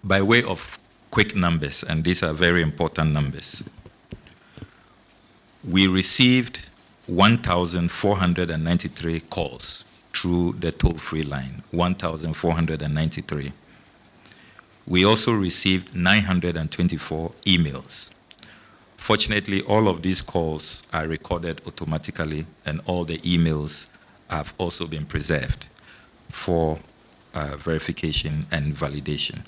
By way of quick numbers, and these are very important numbers, we received 1,493 calls through the toll-free line, 1,493. We also received 924 emails. Fortunately, all of these calls are recorded automatically, and all the emails have also been preserved for verification and validation.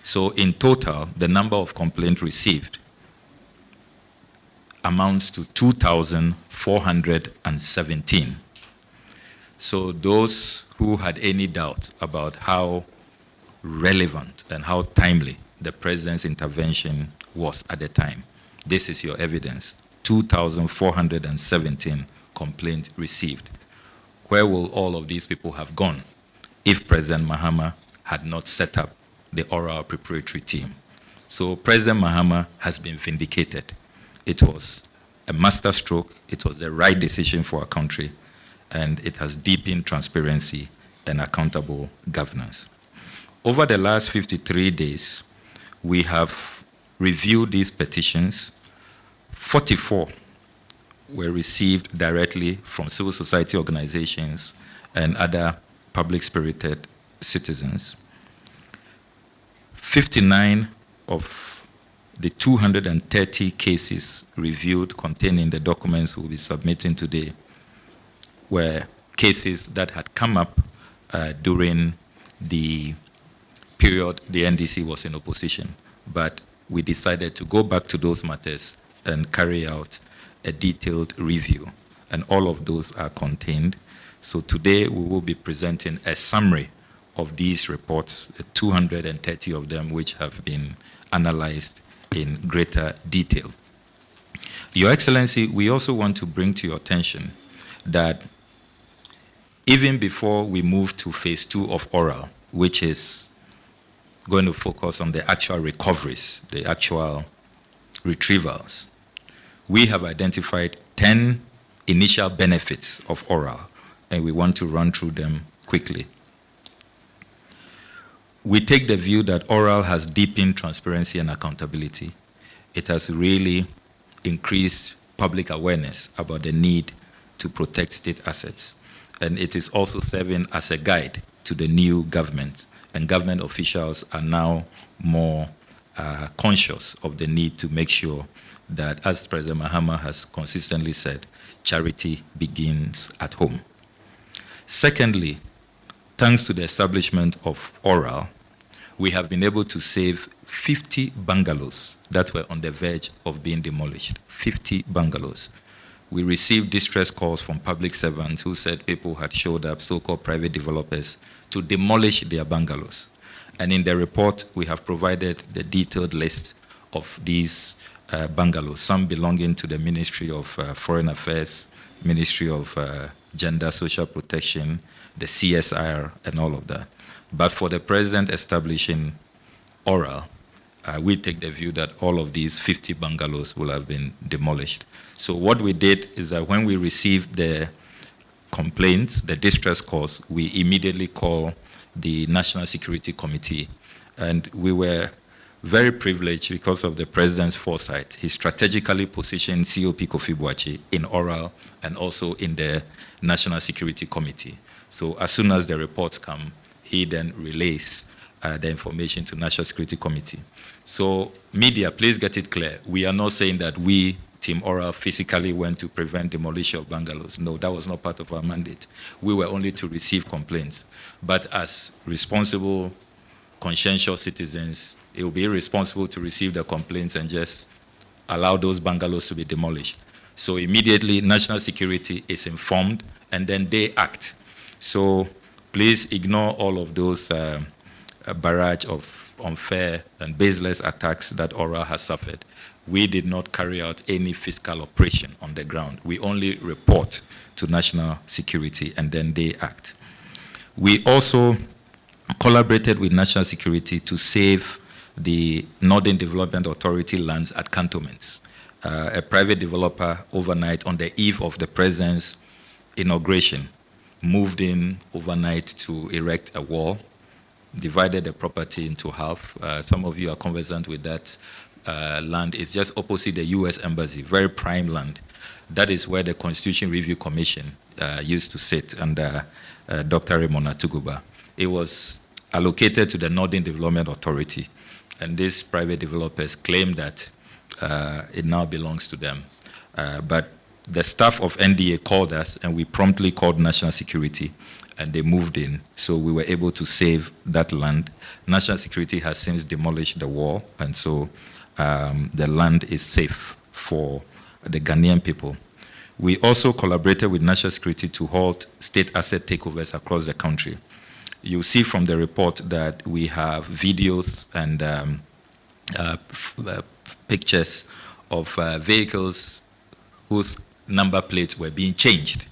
So in total, the number of complaints received amounts to 2,417. So those who had any doubt about how relevant and how timely the President's intervention was at the time, this is your evidence. 2,417 complaints received. Where will all of these people have gone if President Mahama had not set up the oral preparatory team? So President Mahama has been vindicated. It was a masterstroke, it was the right decision for our country, and it has deepened transparency and accountable governance. Over the last 53 days, we have reviewed these petitions. 44 were received directly from civil society organizations and other public-spirited citizens. 59 of the 230 cases reviewed containing the documents we'll be submitting today were cases that had come up during the period the NDC was in opposition. But we decided to go back to those matters and carry out a detailed review. And all of those are contained. So today we will be presenting a summary of these reports, 230 of them which have been analyzed in greater detail. Your Excellency, we also want to bring to your attention that even before we move to phase 2 of oral, which is going to focus on the actual recoveries, the actual retrievals, we have identified 10 initial benefits of oral, and we want to run through them quickly. We take the view that oral has deepened transparency and accountability. It has really increased public awareness about the need to protect state assets. And it is also serving as a guide to the new government. And government officials are now more conscious of the need to make sure that, as President Mahama has consistently said, charity begins at home. Secondly, thanks to the establishment of oral, we have been able to save 50 bungalows that were on the verge of being demolished. 50 bungalows. We received distress calls from public servants who said people had showed up, so-called private developers, to demolish their bungalows. And in the report, we have provided the detailed list of these bungalows, some belonging to the Ministry of Foreign Affairs, Ministry of Gender, Social Protection, the CSIR, and all of that. But for the President establishing oral, we take the view that all of these 50 bungalows will have been demolished. So what we did is that when we received the complaints, the distress calls, we immediately call the National Security Committee. And we were very privileged because of the President's foresight. He strategically positioned COP Kofi Boakye in oral and also in the National Security Committee. So as soon as the reports come, he then relays the information to National Security Committee. So media, please get it clear. We are not saying that we, Team Oral, physically went to prevent demolition of bungalows. No, that was not part of our mandate. We were only to receive complaints. But as responsible, conscientious citizens, it will be irresponsible to receive the complaints and just allow those bungalows to be demolished. So immediately, national security is informed, and then they act. So please ignore all of those barrage of unfair and baseless attacks that Oral has suffered. We did not carry out any fiscal operation on the ground. We only report to national security, and then they act. We also collaborated with national security to save the Northern Development Authority lands at cantonments. A private developer overnight on the eve of the President's inauguration moved in overnight to erect a wall divided the property into half. Some of you are conversant with that land. It's just opposite the U.S. Embassy, very prime land. That is where the Constitution Review Commission used to sit under Dr. Raymond Atuguba. It was allocated to the Northern Development Authority, and these private developers claim that it now belongs to them. But the staff of NDA called us, and we promptly called National Security, and they moved in. So we were able to save that land. National Security has since demolished the wall, and so the land is safe for the Ghanaian people. We also collaborated with National Security to halt state asset takeovers across the country. You'll see from the report that we have videos and pictures of vehicles whose number plates were being changed,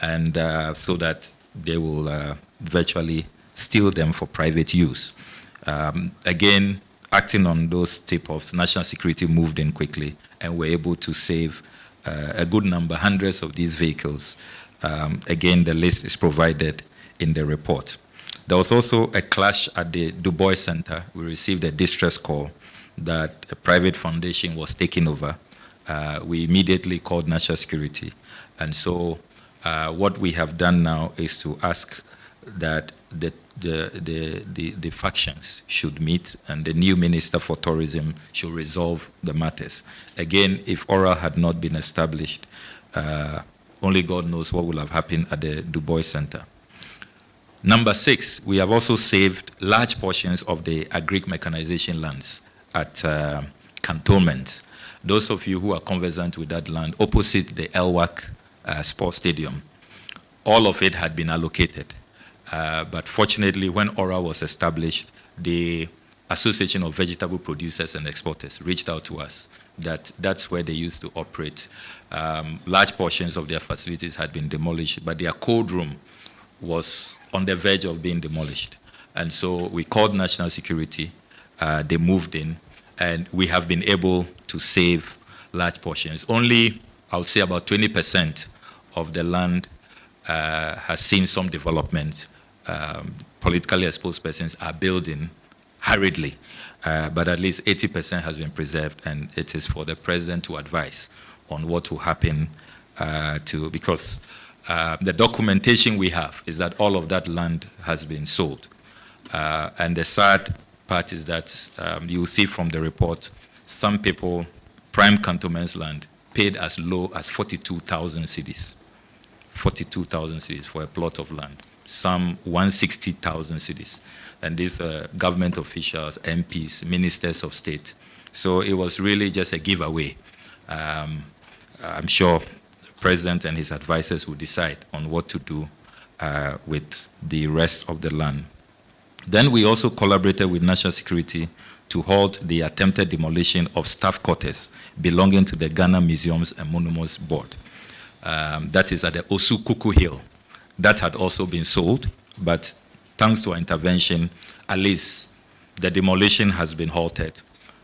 and so that they will virtually steal them for private use. Again, acting on those tip-offs, National Security moved in quickly and were able to save a good number, hundreds of these vehicles. Again, the list is provided in the report. There was also a clash at the Du Bois Center. We received a distress call that a private foundation was taking over. We immediately called National Security. And so what we have done now is to ask that the factions should meet, and the new Minister for Tourism should resolve the matters. Again, if oral had not been established, only God knows what would have happened at the Du Bois Center. Number 6, we have also saved large portions of the agric mechanization lands at cantonment. Those of you who are conversant with that land, opposite the Elwak Sports Stadium, all of it had been allocated. But fortunately, when ORA was established, the Association of Vegetable Producers and Exporters reached out to us that that's where they used to operate. Large portions of their facilities had been demolished, but their cold room was on the verge of being demolished. And so we called National Security, they moved in, and we have been able to save large portions. Only, I would say, about 20% of the land has seen some development. Politically exposed persons are building hurriedly, but at least 80% has been preserved, and it is for the president to advise on what will happen because the documentation we have is that all of that land has been sold. And the sad part is that you will see from the report, some people, prime cantonment's land, paid as low as 42,000 cedis. 42,000 cedis for a plot of land. Some 160,000 cedis. And these government officials, MPs, ministers of state. So it was really just a giveaway. I'm sure the president and his advisors will decide on what to do with the rest of the land. Then we also collaborated with National Security to halt the attempted demolition of staff quarters belonging to the Ghana Museums and Monuments Board. That is at the Osukuku Hill. That had also been sold, but thanks to our intervention, at least the demolition has been halted.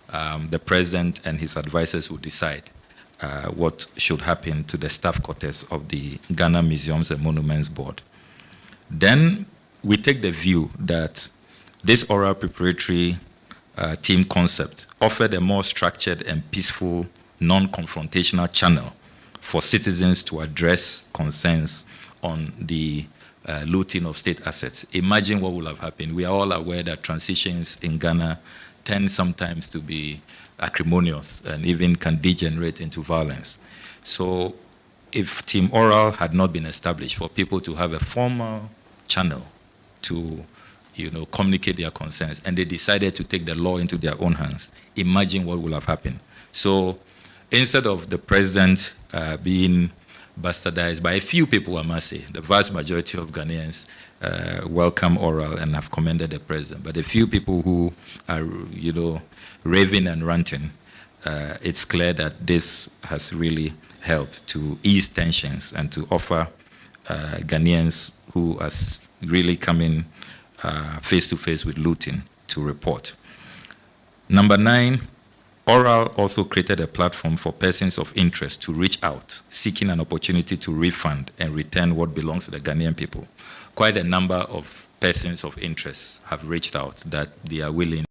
The president and his advisors will decide what should happen to the staff quarters of the Ghana Museums and Monuments Board. Then we take the view that this oral preparatory team concept offered a more structured and peaceful, non-confrontational channel for citizens to address concerns on the looting of state assets. Imagine what would have happened. We are all aware that transitions in Ghana tend sometimes to be acrimonious and even can degenerate into violence. So if Team Oral had not been established for people to have a formal channel to communicate their concerns, and they decided to take the law into their own hands, imagine what would have happened. So instead of the president being bastardized by a few people, I must say, the vast majority of Ghanaians welcome oral and have commended the president, but a few people who are, raving and ranting, it's clear that this has really helped to ease tensions and to offer Ghanaians who are really coming face to face with looting to report. Number 9, Oral also created a platform for persons of interest to reach out, seeking an opportunity to refund and return what belongs to the Ghanaian people. Quite a number of persons of interest have reached out that they are willing